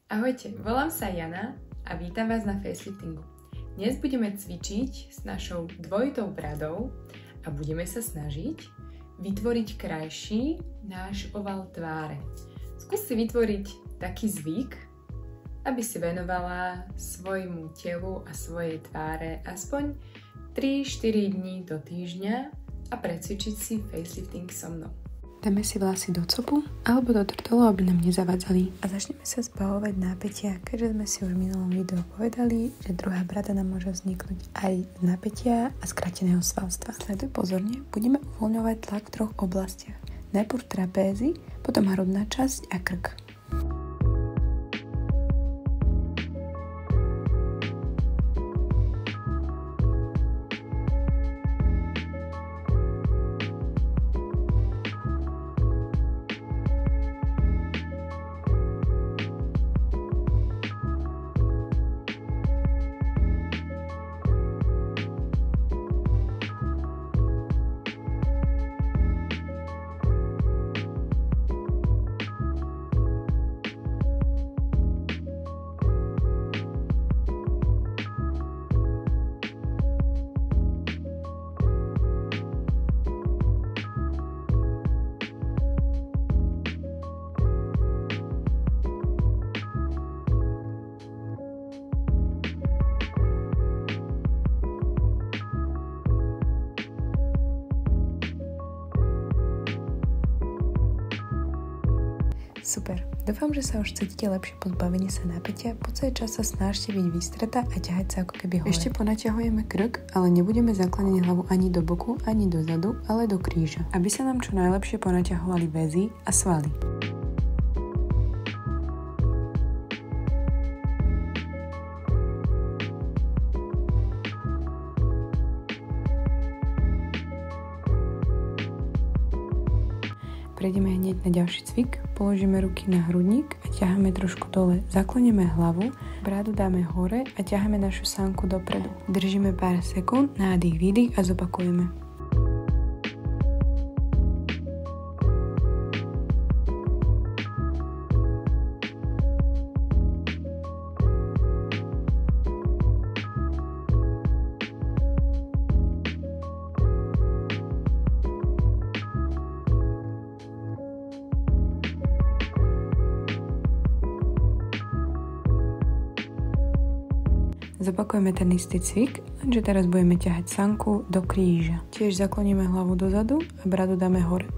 Ahojte, volám sa Jana a vítam vás na faceliftingu. Dnes budeme cvičiť s našou dvojitou bradou a budeme sa snažiť vytvoriť krajší náš oval tváre. Skús si vytvoriť taký zvyk, aby si venovala svojmu telu a svojej tváre aspoň 3-4 dní do týždňa a precvičiť si facelifting so mnou. Dáme si vlasy do copu alebo do trtolu, aby nám nezavadzali. A začneme sa zbavovať nápätia, keďže sme si už v minulom videu povedali, že druhá brada nám môže vzniknúť aj z napätia a skráteného svalstva. Sleduj pozorne, budeme uvoľňovať tlak v troch oblastiach. Najprv trapézy, potom hrudná časť a krk. Super, dúfam, že sa už cítite lepšie po zbavení sa napätia. Po celý čas sa snažte byť vystretá a ťahať sa ako keby hore. Ešte ponaťahujeme krk, ale nebudeme zakláňať hlavu ani do boku, ani dozadu, ale do kríža, aby sa nám čo najlepšie ponaťahovali väzy a svaly. Prejdeme hneď na ďalší cvik, položíme ruky na hrudník a ťaháme trošku dole. Zaklonieme hlavu, bradu dáme hore a ťaháme našu sánku dopredu. Držíme pár sekúnd, nádych, výdych a zopakujeme. Zopakujeme ten istý cvik, lenže teraz budeme ťahať sánku do kríža. Tiež zakloníme hlavu dozadu a bradu dáme hore.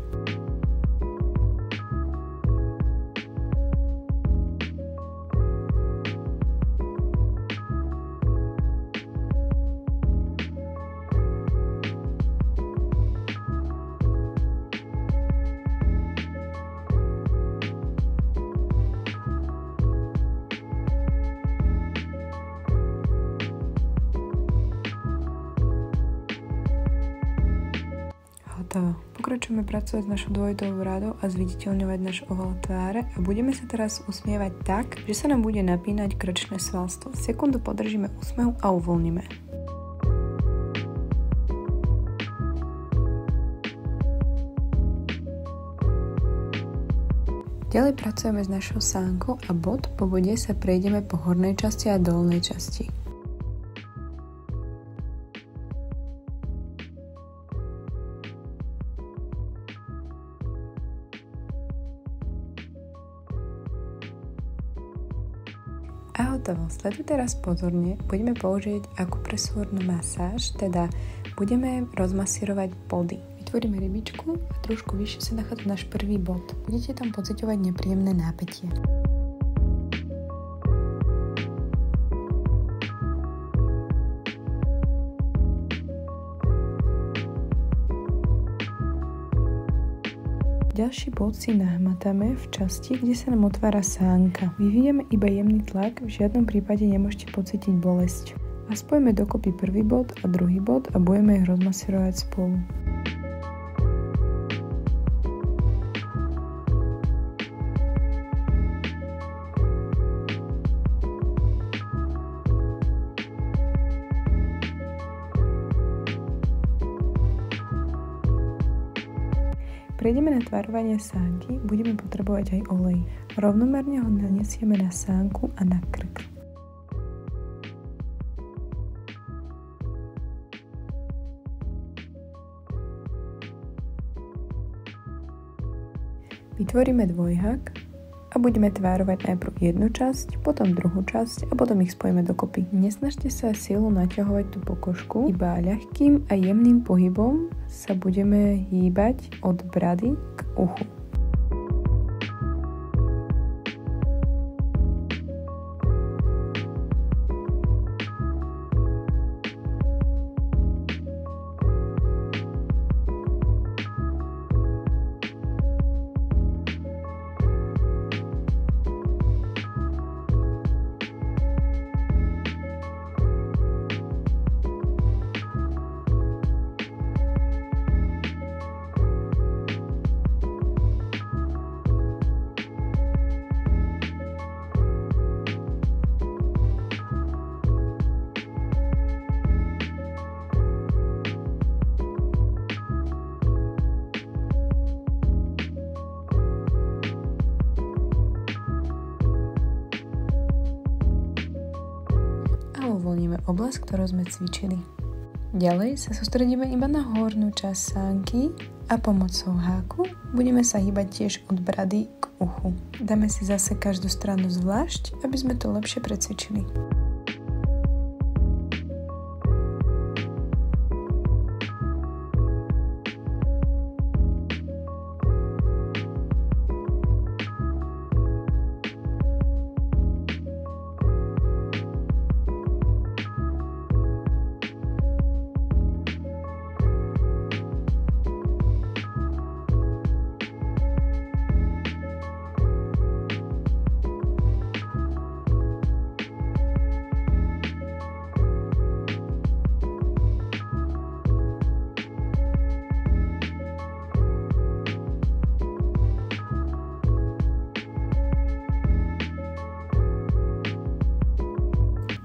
Pokračujeme pracovať s našou dvojitou bradou a zviditeľňovať náš oval tváre a budeme sa teraz usmievať tak, že sa nám bude napínať krčné svalstvo. Sekundu podržíme úsmev a uvoľníme. Ďalej pracujeme s našou sánkou a bod po bode sa prejdeme po hornej časti a dolnej časti. A hotovo. Sleduj teraz pozorne. Budeme použiť akupresúrnu masáž, teda budeme rozmasírovať body. Vytvoríme rybičku a trošku vyššie sa nachádza náš prvý bod. Budete tam pociťovať nepríjemné nápätie. Ďalší bod si nahmatáme v časti, kde sa nám otvára sánka. Vyvíjame iba jemný tlak, v žiadnom prípade nemôžete pocítiť bolesť. A spojíme dokopy prvý bod a druhý bod a budeme ich rozmasírovať spolu. prejdeme na tvarovanie sánky, budeme potrebovať aj olej. Rovnomerne ho naniesieme na sánku a na krk. Vytvoríme dvojhak a budeme tvárovať najprv jednu časť, potom druhú časť a potom ich spojíme dokopy. Nesnažte sa silu naťahovať tú pokožku, iba ľahkým a jemným pohybom sa budeme hýbať od brady k uchu. Uvoľníme oblasť, ktorú sme cvičili. Ďalej sa sústredíme iba na hornú časť sánky a pomocou háku budeme sa hýbať tiež od brady k uchu. Dáme si zase každú stranu zvlášť, aby sme to lepšie precvičili.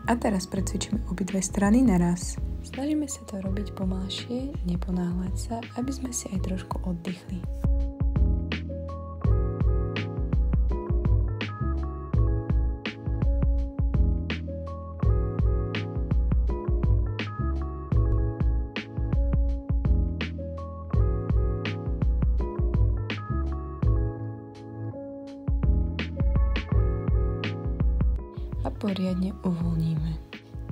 A teraz precvičíme obidve strany naraz. Snažíme sa to robiť pomalšie, neponáhľať sa, aby sme si aj trošku oddychli. A poriadne uvoľníme.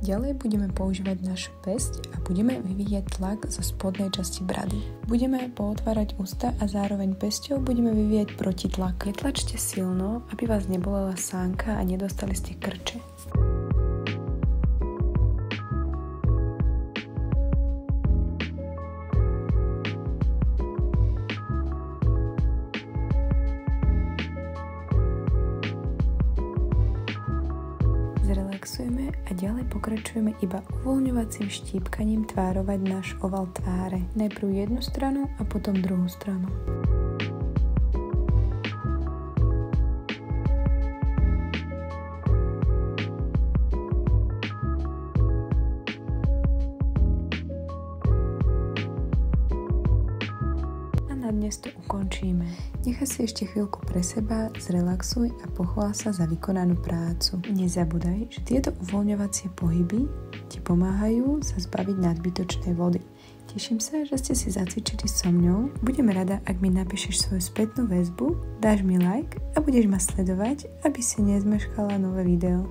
Ďalej budeme používať našu päsť a budeme vyvíjať tlak zo spodnej časti brady. Budeme pootvárať ústa a zároveň päsťou budeme vyvíjať protitlak. Netlačte silno, aby vás nebolela sánka a nedostali ste krče. Zrelaxujeme a ďalej pokračujeme iba uvoľňovacím štípkaním tvárovať náš oval tváre. Najprv jednu stranu a potom druhú stranu. Dnes to ukončíme. Nechaj si ešte chvíľku pre seba, zrelaxuj a pochvál sa za vykonanú prácu. Nezabudaj, že tieto uvoľňovacie pohyby ti pomáhajú sa zbaviť nadbytočnej vody. Teším sa, že ste si zacvičili so mňou. Budem rada, ak mi napíšeš svoju spätnú väzbu, dáš mi like a budeš ma sledovať, aby si nezmeškala nové video.